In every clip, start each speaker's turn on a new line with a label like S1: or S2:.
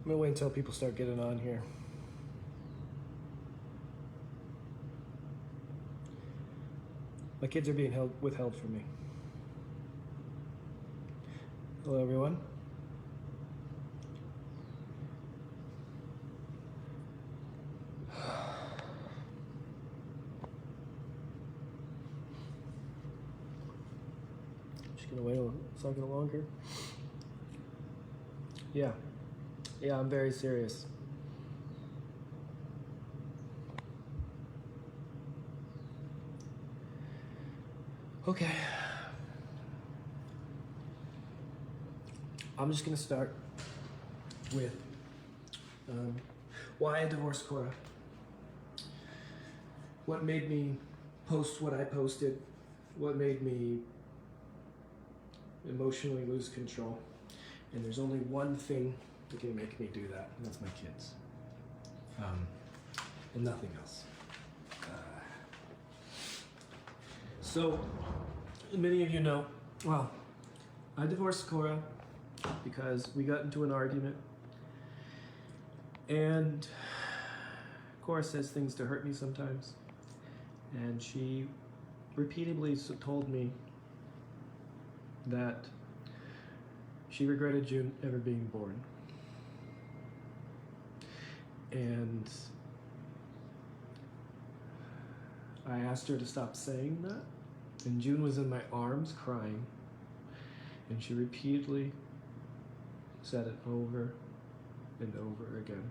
S1: I'm gonna wait until people start getting on here. My kids are being withheld from me. Hello, everyone. Just gonna wait a second longer. Yeah, I'm very serious. Okay. I'm just gonna start with why I divorced Korra. What made me post what I posted? What made me emotionally lose control? And there's only one thing that can make me do that, and that's my kids. And nothing else. So, many of you know, well, I divorced Korra because we got into an argument, and Korra says things to hurt me sometimes, and she repeatedly told me that she regretted June ever being born. And I asked her to stop saying that, and June was in my arms crying, and she repeatedly said it over and over again.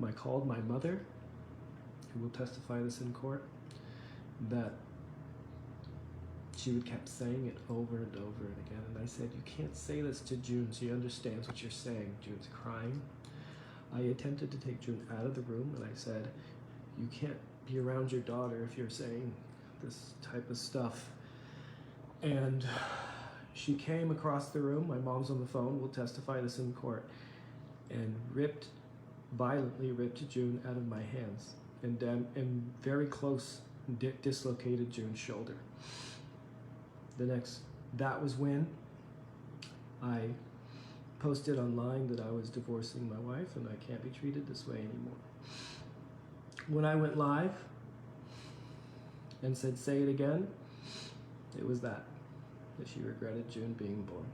S1: I called my mother, who will testify this in court, that she would kept saying it over and over and again. And I said, you can't say this to June. She understands what you're saying. June's crying. I attempted to take June out of the room, and I said, you can't be around your daughter if you're saying this type of stuff. And she came across the room. My mom's on the phone, will testify this in court, and violently ripped June out of my hands, and very close dislocated June's shoulder. That was when I posted online that I was divorcing my wife and I can't be treated this way anymore. When I went live and said, say it again, it was that she regretted June being born.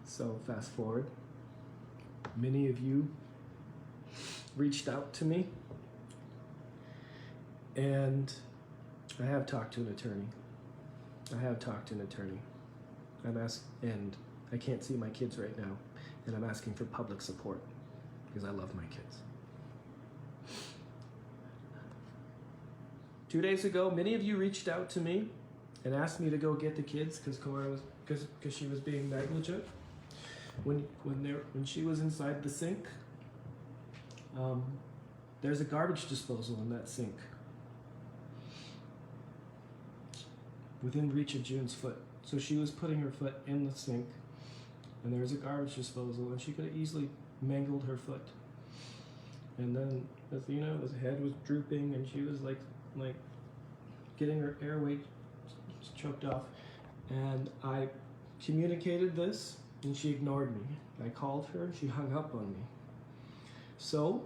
S1: So fast forward, many of you reached out to me, and I have talked to an attorney. And I can't see my kids right now, and I'm asking for public support because I love my kids. 2 days ago, many of you reached out to me and asked me to go get the kids because she was being negligent. When she was inside the sink, there's a garbage disposal in that sink, within reach of June's foot. So she was putting her foot in the sink, and there was a garbage disposal, and she could have easily mangled her foot. And then Athena's head was drooping, and she was like getting her airway choked off. And I communicated this, and she ignored me. I called her, she hung up on me. So,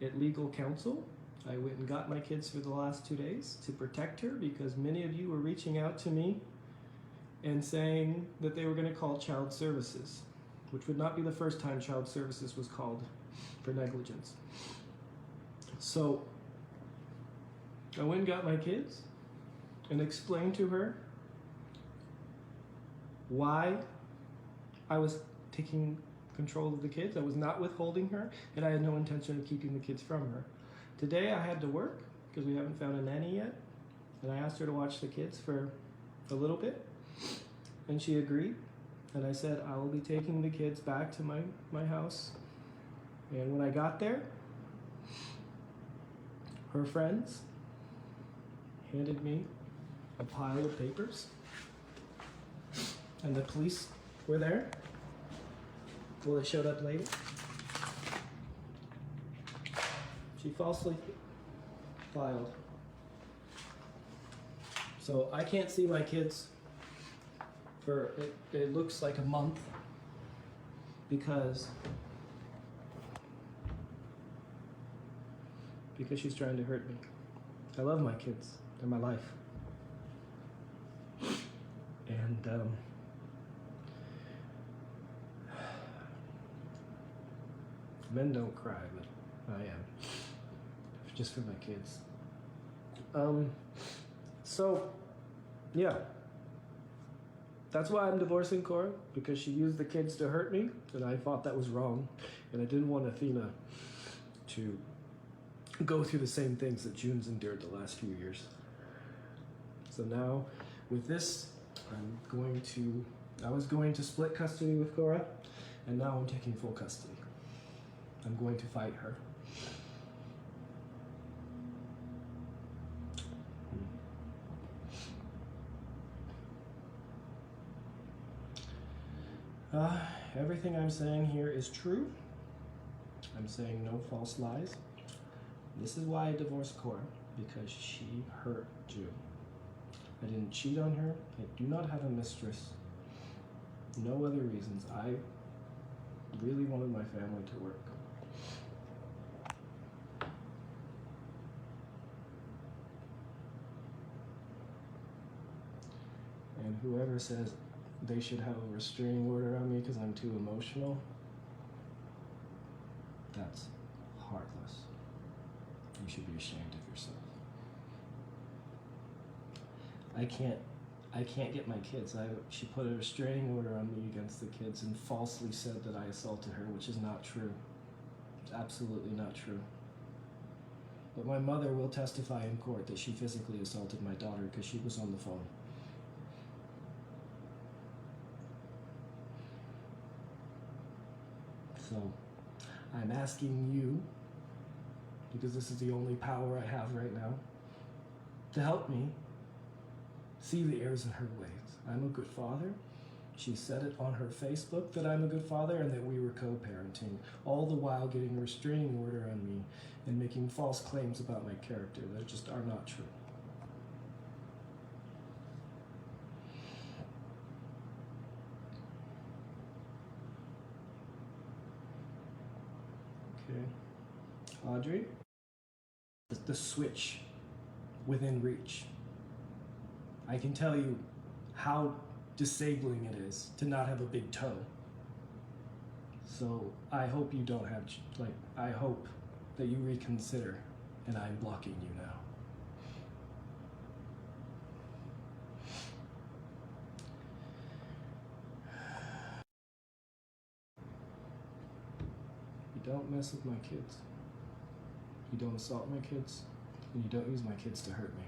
S1: at legal counsel, I went and got my kids for the last 2 days to protect her, because many of you were reaching out to me and saying that they were going to call child services, which would not be the first time child services was called for negligence. So I went and got my kids and explained to her why I was taking control of the kids. I was not withholding her, and I had no intention of keeping the kids from her. Today I had to work because we haven't found a nanny yet, and I asked her to watch the kids for a little bit, and she agreed. And I said, I will be taking the kids back to my house. And when I got there, her friends handed me a pile of papers, and the police were there. Well, they showed up later. She falsely filed. So I can't see my kids for, it looks like a month. because she's trying to hurt me. I love my kids. They're my life. And men don't cry, but I am. Just for my kids. So, yeah. That's why I'm divorcing Korra, because she used the kids to hurt me, and I thought that was wrong. And I didn't want Athena to go through the same things that June's endured the last few years. So now, with this, I was going to split custody with Korra, and now I'm taking full custody. I'm going to fight her. Everything I'm saying here is true. I'm saying no false lies. This is why I divorced Korra, because she hurt June. I didn't cheat on her. I do not have a mistress. No other reasons. I really wanted my family to work. And whoever says they should have a restraining order on me because I'm too emotional, that's heartless. You should be ashamed of yourself. I can't get my kids. She put a restraining order on me against the kids and falsely said that I assaulted her, which is not true. It's absolutely not true. But my mother will testify in court that she physically assaulted my daughter because she was on the phone. So, I'm asking you, because this is the only power I have right now, to help me see the errors in her ways. I'm a good father. She said it on her Facebook that I'm a good father and that we were co-parenting, all the while getting a restraining order on me and making false claims about my character that just are not true. Okay. Audrey? The switch within reach. I can tell you how disabling it is to not have a big toe. So I hope you don't have, I hope that you reconsider, and I'm blocking you now. You don't mess with my kids. You don't assault my kids, and you don't use my kids to hurt me.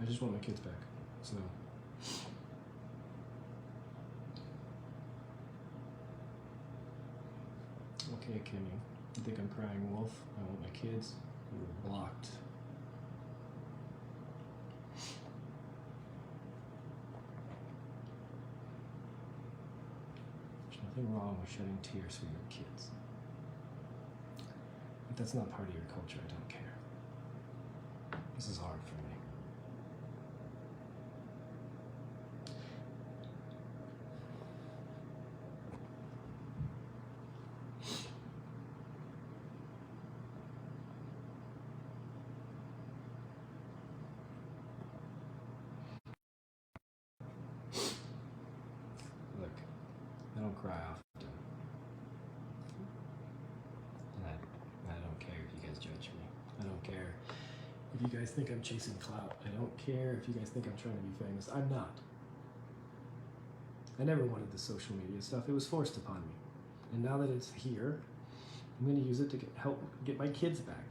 S1: I just want my kids back, so. Okay, Kimmy, you think I'm crying wolf? I want my kids. You were blocked. There's nothing wrong with shedding tears for your kids. If that's not part of your culture, I don't care. This is hard for me. Look, I don't cry often. And I don't care if you guys judge me. I don't care if you guys think I'm chasing clout. I don't care if you guys think I'm trying to be famous. I'm not. I never wanted the social media stuff. It was forced upon me. And now that it's here, I'm going to use it to help get my kids back.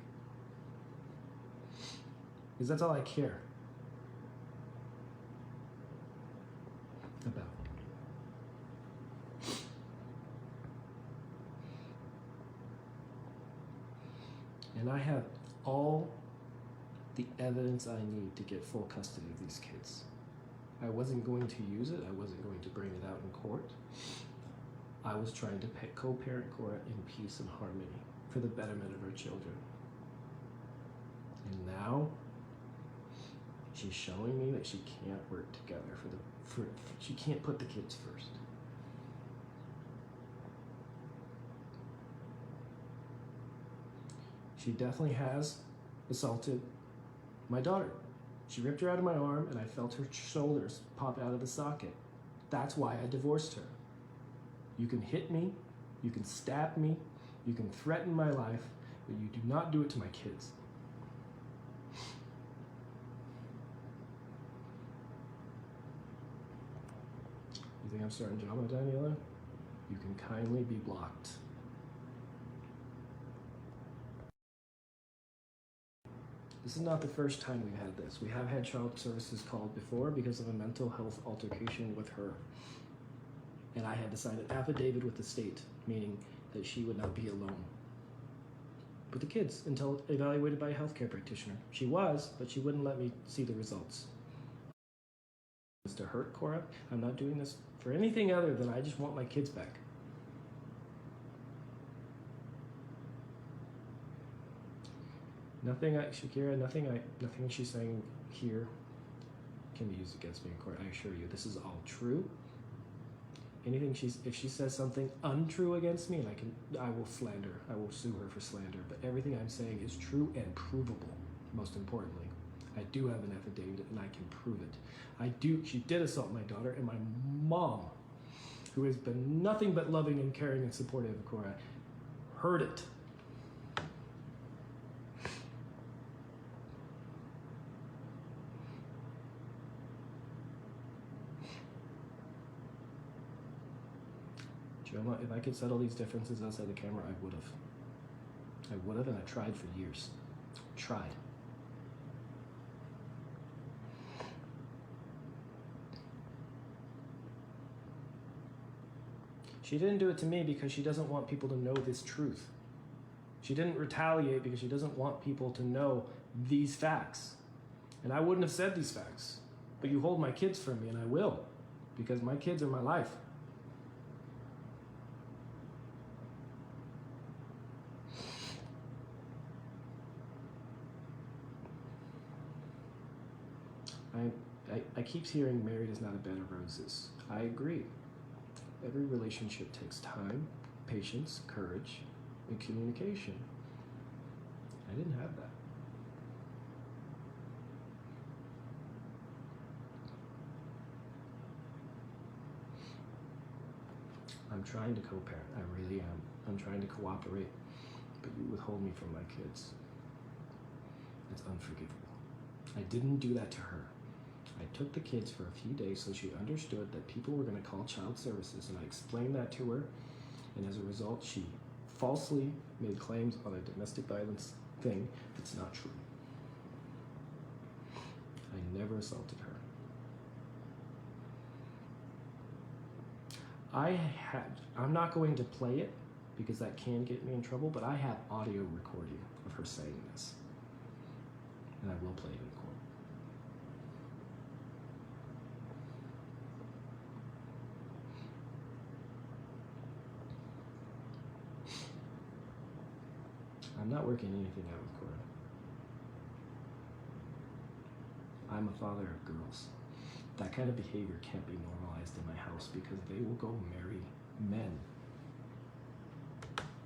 S1: Because that's all I care about. And I have all the evidence I need to get full custody of these kids. I wasn't going to use it. I wasn't going to bring it out in court. I was trying to co-parent Korra in peace and harmony for the betterment of her children. And now, she's showing me that she can't work together she can't put the kids first. She definitely has assaulted my daughter. She ripped her out of my arm and I felt her shoulders pop out of the socket. That's why I divorced her. You can hit me, you can stab me, you can threaten my life, but you do not do it to my kids. You think I'm starting drama, Daniela? You can kindly be blocked. This is not the first time we've had this. We have had child services called before because of a mental health altercation with her. And I had to sign an affidavit with the state, meaning that she would not be alone with the kids until evaluated by a healthcare practitioner. She was, but she wouldn't let me see the results. To hurt Korra, I'm not doing this for anything other than I just want my kids back. Shakira, nothing she's saying here can be used against me in court. I assure you, this is all true. If she says something untrue against me, I will slander. I will sue her for slander. But everything I'm saying is true and provable. Most importantly, I do have an affidavit and I can prove it. She did assault my daughter, and my mom, who has been nothing but loving and caring and supportive of Korra, heard it. Joma, if I could settle these differences outside the camera, I would have. I would have, and I tried for years. Tried. She didn't do it to me because she doesn't want people to know this truth. She didn't retaliate because she doesn't want people to know these facts. And I wouldn't have said these facts. But you hold my kids from me, and I will. Because my kids are my life. I keep hearing married is not a bed of roses. I agree. Every relationship takes time, patience, courage, and communication. I didn't have that. I'm trying to co-parent. I really am. I'm trying to cooperate, but you withhold me from my kids. It's unforgivable. I didn't do that to her. I took the kids for a few days so she understood that people were going to call child services, and I explained that to her, and as a result, she falsely made claims on a domestic violence thing that's not true. I never assaulted her. I'm not going to play it because that can get me in trouble, but I have audio recording of her saying this, and I will play it in court. I'm not working anything out with Korra. I'm a father of girls. That kind of behavior can't be normalized in my house because they will go marry men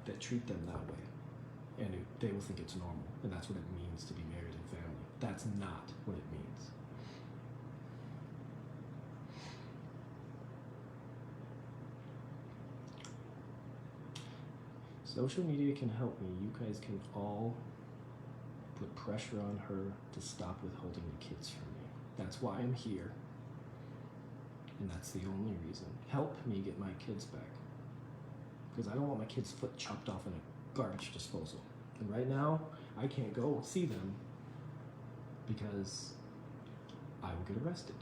S1: that treat them that way. And they will think it's normal. And that's what it means to be married and family. That's not what it means. Social media can help me. You guys can all put pressure on her to stop withholding the kids from me. That's why I'm here. And that's the only reason. Help me get my kids back. Because I don't want my kids' foot chopped off in a garbage disposal. And right now, I can't go see them because I will get arrested.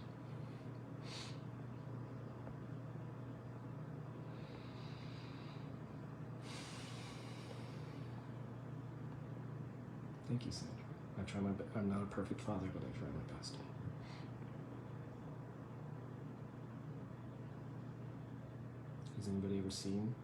S1: Thank you, Sandra. I'm not a perfect father, but I try my best. Has anybody ever seen?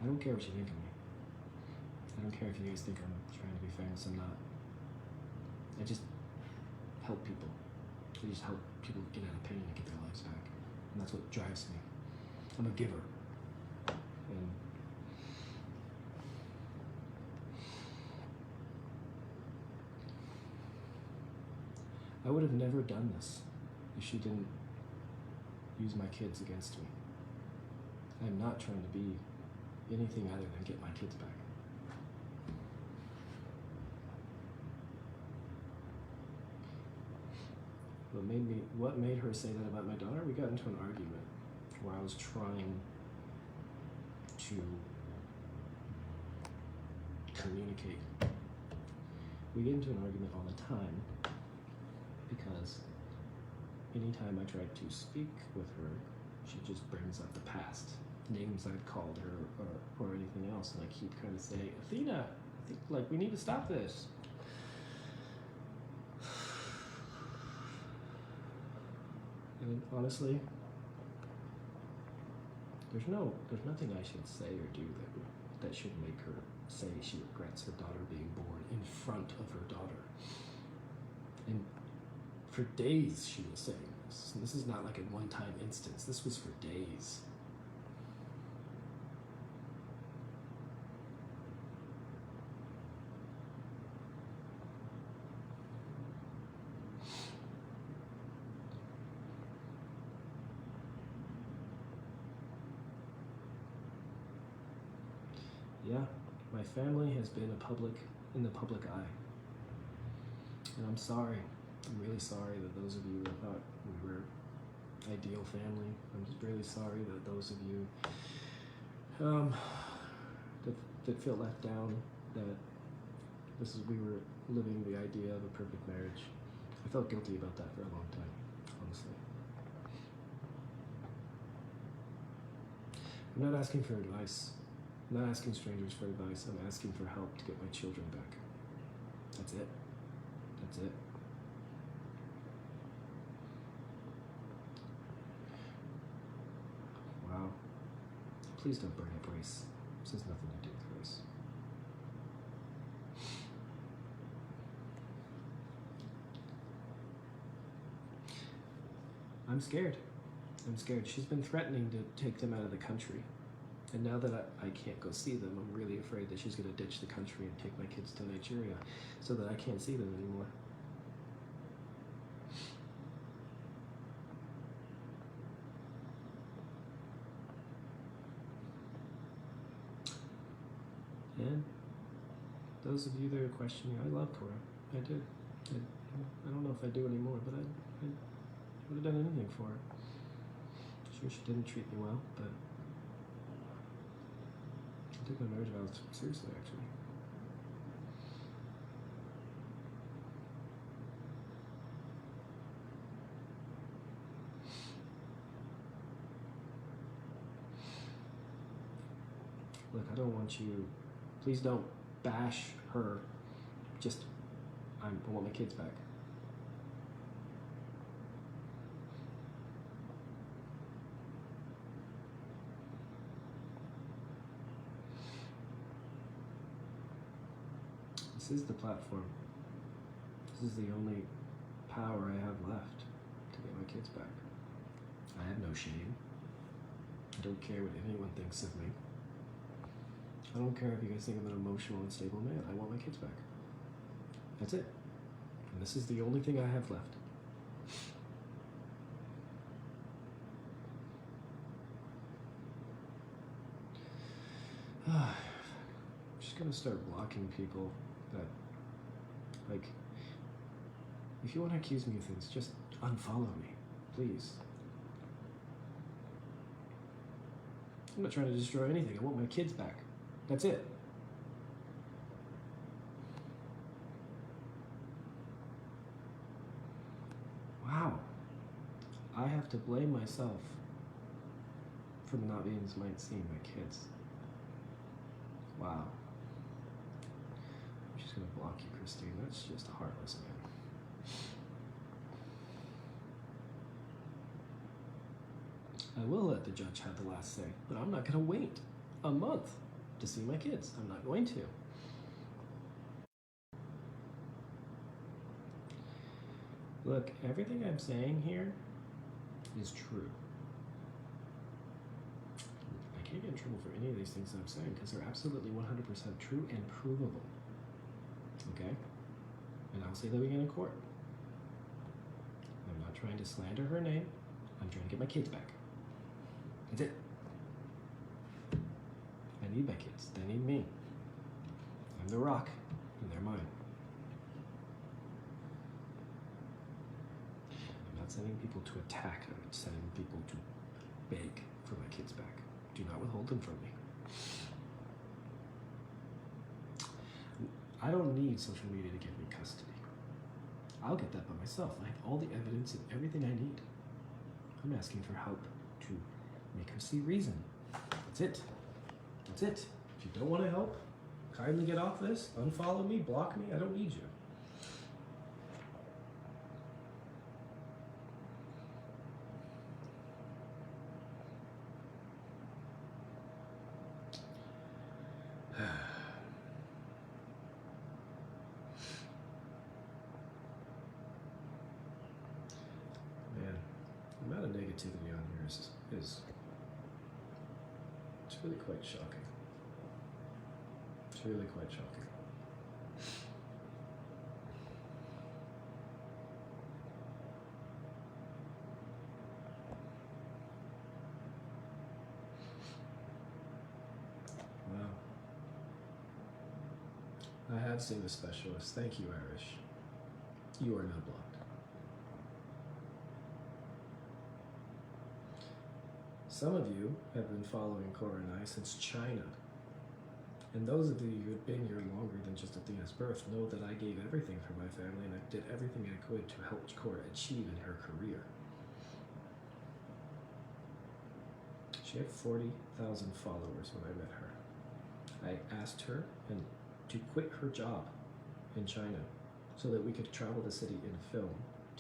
S1: I don't care what you think of me. I don't care if you guys think I'm trying to be famous. I'm not. I just help people. I just help people get out of pain and get their lives back. And that's what drives me. I'm a giver. And I would have never done this if she didn't use my kids against me. I'm not trying to be anything other than get my kids back. What made her say that about my daughter? We got into an argument where I was trying to communicate. We get into an argument all the time because anytime I try to speak with her, she just brings up the past, names I've called her or anything else, and I keep trying to say, Athena, I think we need to stop this. And honestly, there's nothing I should say or do that should make her say she regrets her daughter being born in front of her daughter. And for days she was saying this. And this is not like a one-time instance. This was for days. Yeah, my family has been in the public eye. And I'm sorry. I'm really sorry that those of you that thought we were ideal family. I'm just really sorry that those of you that feel left down, that we were living the idea of a perfect marriage. I felt guilty about that for a long time, honestly. I'm not asking for advice. I'm not asking strangers for advice. I'm asking for help to get my children back. That's it. That's it. Wow. Please don't bring up race. This has nothing to do with race. I'm scared. I'm scared. She's been threatening to take them out of the country. And now that I can't go see them, I'm really afraid that she's going to ditch the country and take my kids to Nigeria so that I can't see them anymore. And those of you that are questioning, I love Korra. I did. I don't know if I do anymore, but I would have done anything for her. Sure, she didn't treat me well, but I took my marriage vows seriously, actually. Look, I don't want you, please don't bash her. Just, I want my kids back. This is the platform. This is the only power I have left to get my kids back. I have no shame. I don't care what anyone thinks of me. I don't care if you guys think I'm an emotional, unstable man. I want my kids back. That's it. And this is the only thing I have left. I'm just gonna start blocking people that, like, if you want to accuse me of things, just unfollow me, please. I'm not trying to destroy anything. I want my kids back. That's it. Wow. I have to blame myself for not being as might seem my kids. Wow. I'm just gonna block you, Christine. That's just heartless, man. I will let the judge have the last say, but I'm not gonna wait a month to see my kids. I'm not going to. Look, everything I'm saying here is true. I can't get in trouble for any of these things that I'm saying because they're absolutely 100% true and provable. Okay? And I'll say them again in court. I'm not trying to slander her name. I'm trying to get my kids back. That's it. I need my kids. They need me. I'm the rock, and they're mine. I'm not sending people to attack. I'm sending people to beg for my kids back. Do not withhold them from me. I don't need social media to give me custody. I'll get that by myself. I have all the evidence and everything I need. I'm asking for help to make her see reason. That's it. That's it. If you don't want to help, kindly get off this, unfollow me, block me. I don't need you. Man, the amount of negativity on here is it's really quite shocking. It's really quite shocking. Wow. I have seen the specialist. Thank you, Irish. You are now blocked. Some of you have been following Korra and I since China. And those of you who have been here longer than just Athena's birth know that I gave everything for my family and I did everything I could to help Korra achieve in her career. She had 40,000 followers when I met her. I asked her to quit her job in China so that we could travel the city in film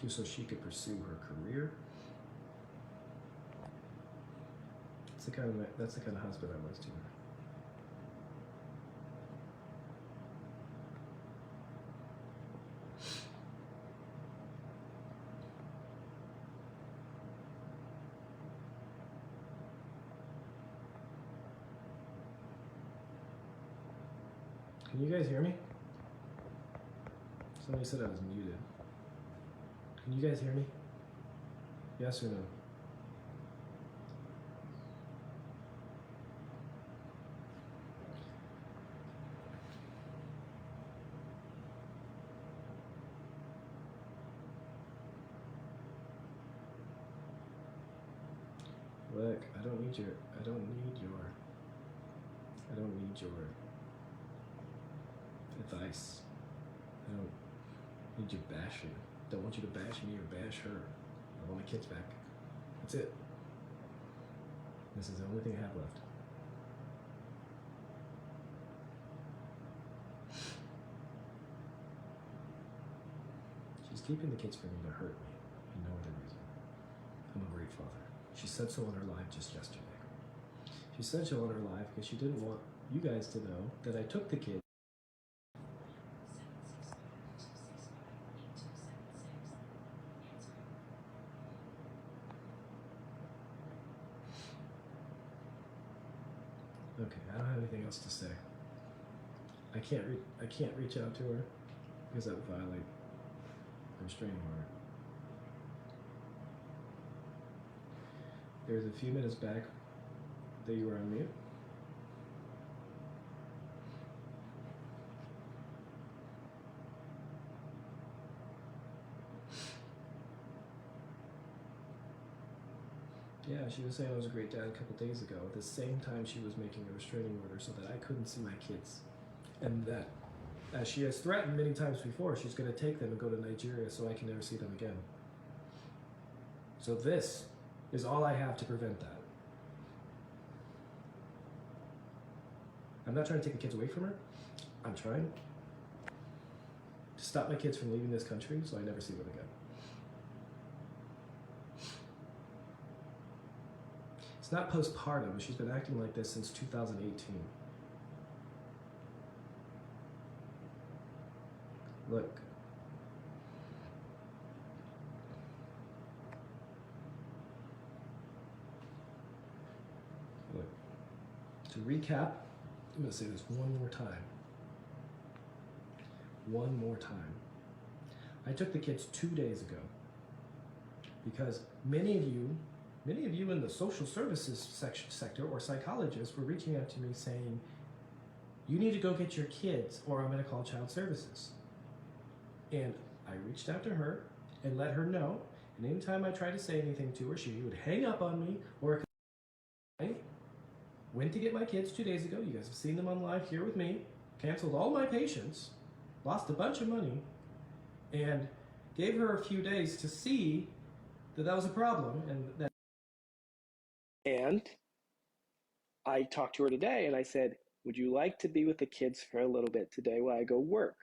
S1: so she could pursue her career. That's the kind of husband I was to her. Can you guys hear me? Somebody said I was muted. Can you guys hear me? Yes or no? Look, I don't need your advice. I don't need you bashing. Don't want you to bash me or bash her. I want my kids back. That's it. This is the only thing I have left. She's keeping the kids from me to hurt me, and no other reason. I'm a great father. She said so on her live just yesterday. She said so on her live because she didn't want you guys to know that I took the kids. Okay, I don't have anything else to say. I can't reach out to her because that would violate the restraining order. There was a few minutes back that you were on mute. Yeah, she was saying I was a great dad a couple days ago. At the same time, she was making a restraining order so that I couldn't see my kids. And that, as she has threatened many times before, she's going to take them and go to Nigeria so I can never see them again. So this is all I have to prevent that. I'm not trying to take the kids away from her. I'm trying to stop my kids from leaving this country so I never see them again. It's not postpartum. She's been acting like this since 2018. Look. Look. To recap, I'm going to say this one more time. One more time. I took the kids 2 days ago because many of you in the social services sector or psychologists were reaching out to me saying, you need to go get your kids or I'm going to call child services. And I reached out to her and let her know. And anytime I tried to say anything to her, she would hang up on me or I went to get my kids 2 days ago. You guys have seen them on live here with me. Canceled all my patients, lost a bunch of money, and gave her a few days to see that that was a problem. And I talked to her today and I said, would you like to be with the kids for a little bit today while I go work?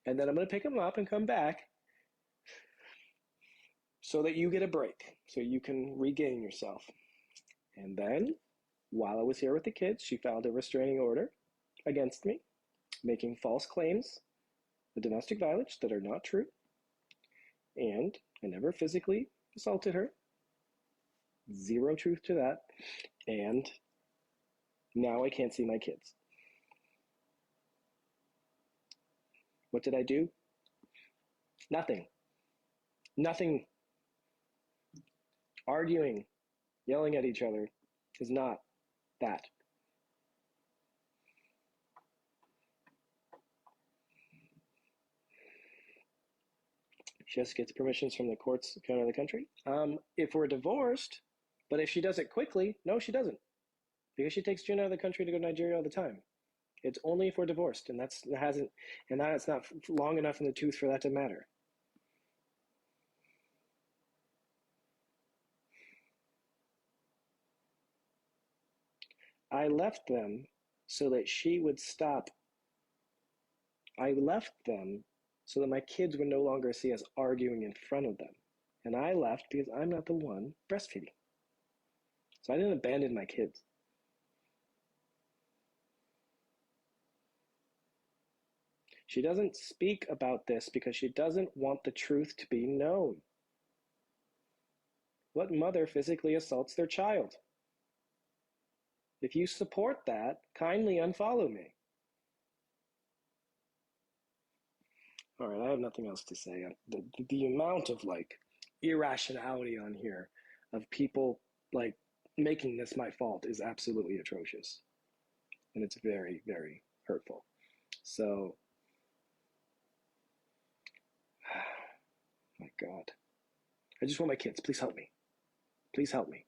S1: And then I'm going to pick them up and come back so that you get a break, so you can regain yourself. And then, while I was here with the kids, she filed a restraining order against me, making false claims of domestic violence that are not true. And I never physically assaulted her. Zero truth to that. And now I can't see my kids. What did I do? Nothing. Nothing. Arguing, yelling at each other is not that. She just gets permissions from the courts to come out of the country. If we're divorced, but if she does it quickly, no, she doesn't. Because she takes June out of the country to go to Nigeria all the time. It's only if we're divorced, and that's not long enough in the tooth for that to matter. I left them so that she would stop. I left them so that my kids would no longer see us arguing in front of them. And I left because I'm not the one breastfeeding. So I didn't abandon my kids. She doesn't speak about this because she doesn't want the truth to be known. What mother physically assaults their child? If you support that, kindly unfollow me. All right, I have nothing else to say. The amount of like irrationality on here of people like making this my fault is absolutely atrocious. And it's very, very hurtful. So, my God. I just want my kids. Please help me. Please help me.